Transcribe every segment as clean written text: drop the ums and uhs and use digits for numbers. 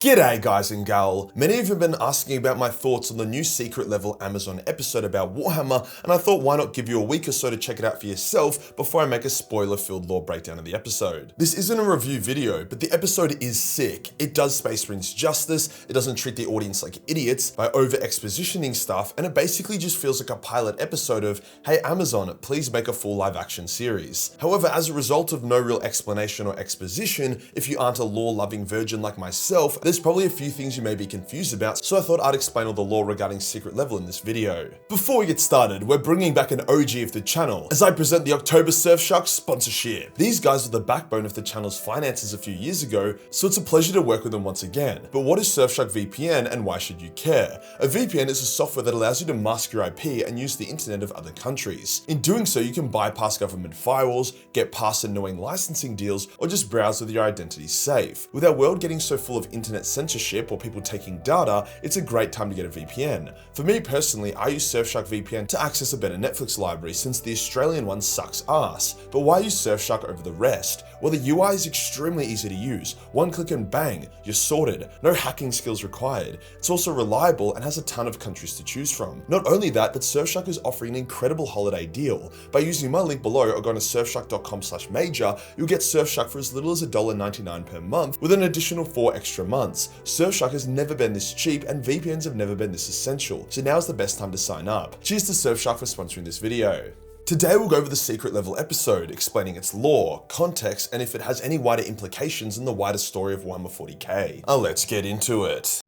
G'day guys and gal. Many of you have been asking about my thoughts on the new secret level Amazon episode about Warhammer, and I thought why not give you a week or so to check it out for yourself before I make a spoiler-filled lore breakdown of the episode. This isn't a review video, but the episode is sick. It does Space Marines justice, it doesn't treat the audience like idiots by over-expositioning stuff, and it basically just feels like a pilot episode of, hey Amazon, please make a full live-action series. However, as a result of no real explanation or exposition, if you aren't a lore-loving virgin like myself, there's probably a few things you may be confused about, so I thought I'd explain all the lore regarding Secret Level in this video. Before we get started, we're bringing back an OG of the channel as I present the October Surfshark sponsorship. These guys were the backbone of the channel's finances a few years ago, so it's a pleasure to work with them once again. But what is Surfshark VPN and why should you care? A VPN is a software that allows you to mask your IP and use the internet of other countries. In doing so, you can bypass government firewalls, get past annoying licensing deals, or just browse with your identity safe. With our world getting so full of internet censorship or people taking data, it's a great time to get a VPN. For me personally, I use Surfshark VPN to access a better Netflix library since the Australian one sucks ass. But why use Surfshark over the rest? Well, the UI is extremely easy to use. One click and bang, you're sorted. No hacking skills required. It's also reliable and has a ton of countries to choose from. Not only that, but Surfshark is offering an incredible holiday deal. By using my link below or going to surfshark.com/major, you'll get Surfshark for as little as $1.99 per month with an additional 4 extra months. Surfshark has never been this cheap and VPNs have never been this essential, so now's the best time to sign up. Cheers to Surfshark for sponsoring this video. Today we'll go over the Secret Level episode, explaining its lore, context, and if it has any wider implications in the wider story of Warhammer 40k. Now let's get into it.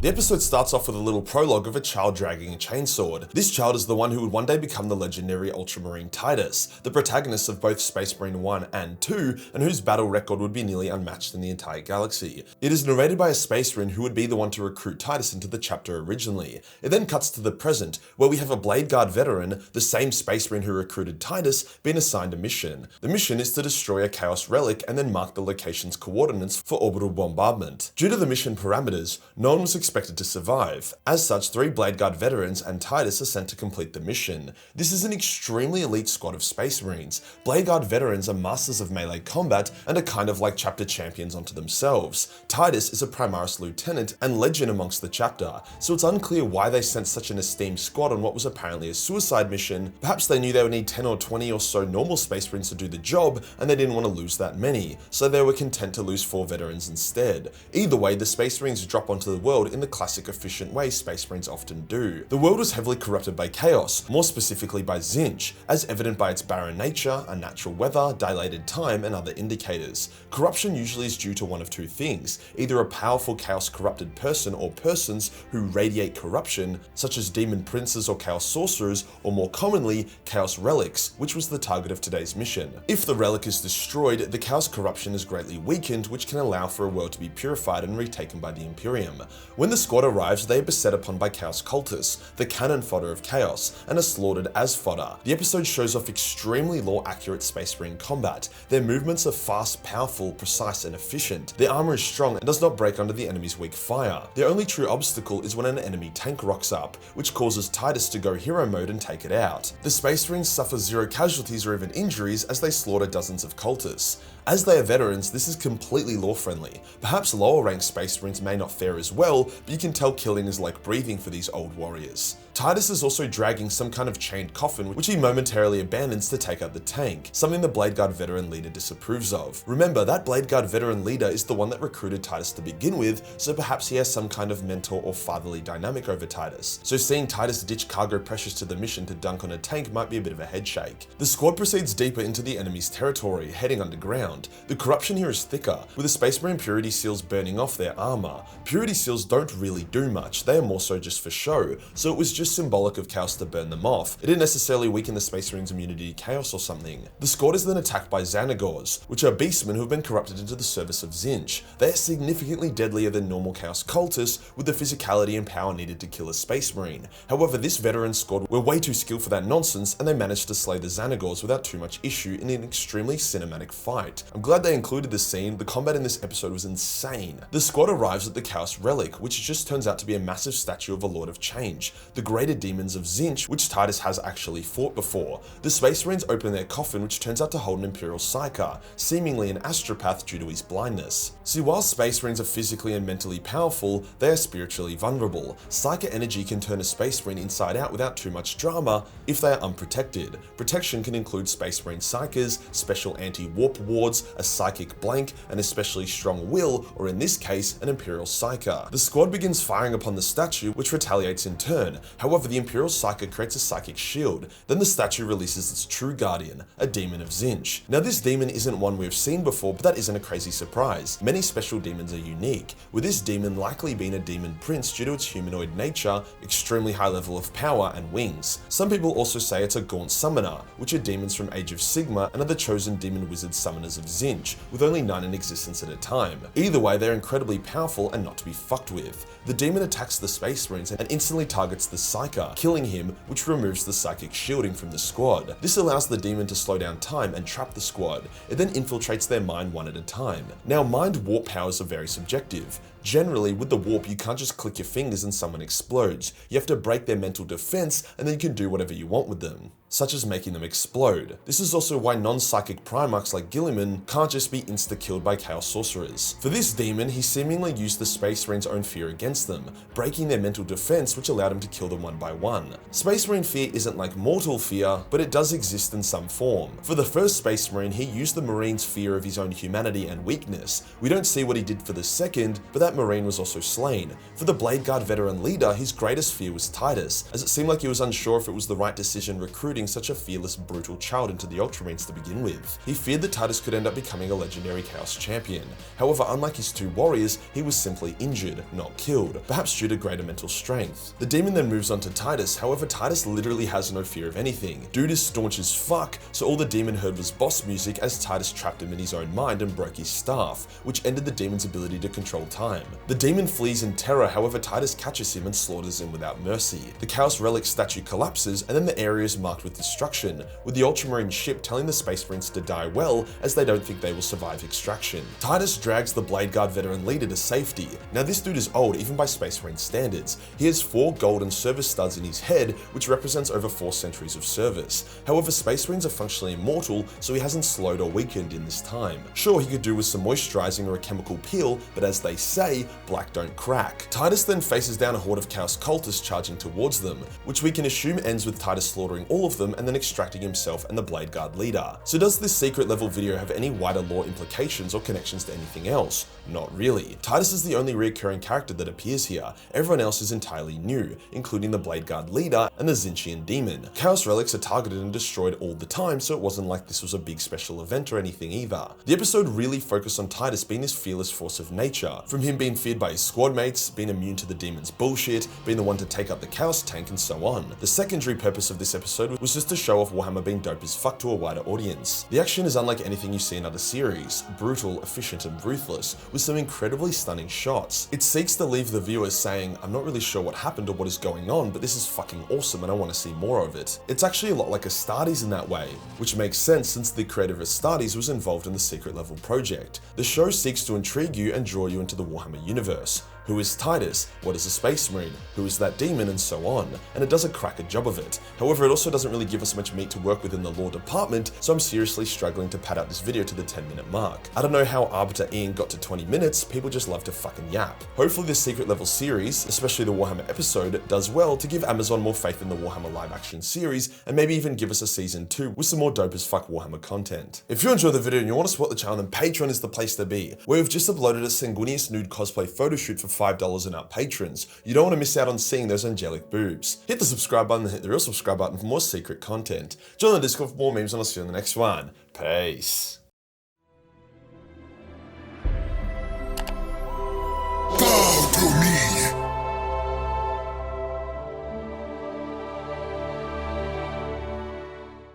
The episode starts off with a little prologue of a child dragging a chainsword. This child is the one who would one day become the legendary Ultramarine Titus, the protagonist of both Space Marine 1 and 2, and whose battle record would be nearly unmatched in the entire galaxy. It is narrated by a Space Marine who would be the one to recruit Titus into the chapter originally. It then cuts to the present, where we have a Blade Guard veteran, the same Space Marine who recruited Titus, being assigned a mission. The mission is to destroy a Chaos relic and then mark the location's coordinates for orbital bombardment. Due to the mission parameters, no one was expected to survive. As such, 3 Blade Guard veterans and Titus are sent to complete the mission. This is an extremely elite squad of Space Marines. Blade Guard veterans are masters of melee combat and are kind of like chapter champions unto themselves. Titus is a Primaris lieutenant and legend amongst the chapter, so it's unclear why they sent such an esteemed squad on what was apparently a suicide mission. Perhaps they knew they would need 10 or 20 or so normal Space Marines to do the job and they didn't want to lose that many, so they were content to lose 4 veterans instead. Either way, the Space Marines drop onto the world in the classic efficient way Space Marines often do. The world was heavily corrupted by chaos, more specifically by Tzeentch, as evident by its barren nature, unnatural weather, dilated time, and other indicators. Corruption usually is due to one of 2 things, either a powerful chaos corrupted person or persons who radiate corruption, such as demon princes or chaos sorcerers, or more commonly, chaos relics, which was the target of today's mission. If the relic is destroyed, the chaos corruption is greatly weakened, which can allow for a world to be purified and retaken by the Imperium. When the squad arrives, they are beset upon by Chaos cultists, the cannon fodder of Chaos, and are slaughtered as fodder. The episode shows off extremely lore-accurate Space Marine combat. Their movements are fast, powerful, precise, and efficient. Their armor is strong and does not break under the enemy's weak fire. Their only true obstacle is when an enemy tank rocks up, which causes Titus to go hero mode and take it out. The Space Marines suffer 0 casualties or even injuries as they slaughter dozens of cultists. As they are veterans, this is completely lore-friendly. Perhaps lower-ranked Space Marines may not fare as well, but you can tell killing is like breathing for these old warriors. Titus is also dragging some kind of chained coffin, which he momentarily abandons to take out the tank, something the Blade Guard veteran leader disapproves of. Remember, that Blade Guard veteran leader is the one that recruited Titus to begin with, so perhaps he has some kind of mentor or fatherly dynamic over Titus. So seeing Titus ditch cargo precious to the mission to dunk on a tank might be a bit of a headshake. The squad proceeds deeper into the enemy's territory, heading underground. The corruption here is thicker, with the Space Marine Purity Seals burning off their armor. Purity Seals don't really do much, they are more so just for show, so it was just symbolic of Chaos to burn them off. It didn't necessarily weaken the Space Marines' immunity to Chaos or something. The squad is then attacked by Xanagors, which are beastmen who have been corrupted into the service of Tzeentch. They are significantly deadlier than normal Chaos cultists, with the physicality and power needed to kill a Space Marine. However, this veteran squad were way too skilled for that nonsense, and they managed to slay the Xanagors without too much issue in an extremely cinematic fight. I'm glad they included this scene. The combat in this episode was insane. The squad arrives at the Chaos relic, which just turns out to be a massive statue of a Lord of Change. The greater demons of Tzeentch, which Titus has actually fought before. The Space Marines open their coffin, which turns out to hold an Imperial Psyker, seemingly an astropath due to his blindness. See, while Space Marines are physically and mentally powerful, they are spiritually vulnerable. Psyker energy can turn a Space Marine inside out without too much drama if they are unprotected. Protection can include Space Marine Psykers, special anti-warp wards, a psychic blank, an especially strong will, or in this case, an Imperial Psyker. The squad begins firing upon the statue, which retaliates in turn. However, the Imperial Psyker creates a psychic shield. Then the statue releases its true guardian, a demon of Tzeentch. Now this demon isn't one we've seen before, but that isn't a crazy surprise. Many special demons are unique, with this demon likely being a demon prince due to its humanoid nature, extremely high level of power, and wings. Some people also say it's a Gaunt Summoner, which are demons from Age of Sigma and are the chosen demon wizard summoners of Tzeentch, with only 9 in existence at a time. Either way, they're incredibly powerful and not to be fucked with. The demon attacks the Space Marines and instantly targets the Psyker, killing him, which removes the psychic shielding from the squad. This allows the demon to slow down time and trap the squad. It then infiltrates their mind one at a time. Now, mind warp powers are very subjective. Generally, with the warp, you can't just click your fingers and someone explodes. You have to break their mental defense, and then you can do whatever you want with them, such as making them explode. This is also why non-psychic Primarchs like Guilliman can't just be insta-killed by Chaos Sorcerers. For this demon, he seemingly used the Space Marines' own fear against them, breaking their mental defense, which allowed him to kill them one by one. Space Marine fear isn't like mortal fear, but it does exist in some form. For the first Space Marine, he used the Marine's fear of his own humanity and weakness. We don't see what he did for the second, but that Marine was also slain. For the Blade Guard veteran leader, his greatest fear was Titus, as it seemed like he was unsure if it was the right decision recruiting such a fearless, brutal child into the Ultramarines to begin with. He feared that Titus could end up becoming a legendary Chaos champion. However, unlike his 2 warriors, he was simply injured, not killed, perhaps due to greater mental strength. The demon then moves on to Titus. However, Titus literally has no fear of anything. Dude is staunch as fuck, so all the demon heard was boss music as Titus trapped him in his own mind and broke his staff, which ended the demon's ability to control time. The demon flees in terror, however Titus catches him and slaughters him without mercy. The Chaos Relic statue collapses, and then the area is marked with destruction, with the Ultramarine ship telling the Space Marines to die well, as they don't think they will survive extraction. Titus drags the Blade Guard veteran leader to safety. Now this dude is old, even by Space Marine standards. He has 4 golden service studs in his head, which represents over 4 centuries of service. However, Space Marines are functionally immortal, so he hasn't slowed or weakened in this time. Sure, he could do with some moisturizing or a chemical peel, but as they say, black don't crack. Titus then faces down a horde of Chaos cultists charging towards them, which we can assume ends with Titus slaughtering all of them and then extracting himself and the Blade Guard leader. So does this secret level video have any wider lore implications or connections to anything else? Not really. Titus is the only recurring character that appears here. Everyone else is entirely new, including the Blade Guard leader and the Tzeentchian demon. Chaos relics are targeted and destroyed all the time, so it wasn't like this was a big special event or anything either. The episode really focused on Titus being this fearless force of nature, from him being feared by his squad mates, being immune to the demon's bullshit, being the one to take out the Chaos tank, and so on. The secondary purpose of this episode was just to show off Warhammer being dope as fuck to a wider audience. The action is unlike anything you see in other series, brutal, efficient, and ruthless, with some incredibly stunning shots. It seeks to leave the viewers saying, I'm not really sure what happened or what is going on, but this is fucking awesome and I want to see more of it. It's actually a lot like Astartes in that way, which makes sense since the creator of Astartes was involved in the secret level project. The show seeks to intrigue you and draw you into the Warhammer universe. Who is Titus? What is a Space Marine? Who is that demon? And so on. And it does a cracker job of it. However, it also doesn't really give us much meat to work with in the lore department, so I'm seriously struggling to pad out this video to the 10-minute mark. I don't know how Arbiter Ian got to 20 minutes, people just love to fucking yap. Hopefully this secret level series, especially the Warhammer episode, does well to give Amazon more faith in the Warhammer live action series, and maybe even give us a season 2 with some more dope as fuck Warhammer content. If you enjoyed the video and you want to support the channel, then Patreon is the place to be, where we've just uploaded a Sanguinius nude cosplay photo shoot for $5 and up patrons. You don't want to miss out on seeing those angelic boobs. Hit the subscribe button and hit the real subscribe button for more secret content. Join the Discord for more memes and I'll see you in the next one. Peace.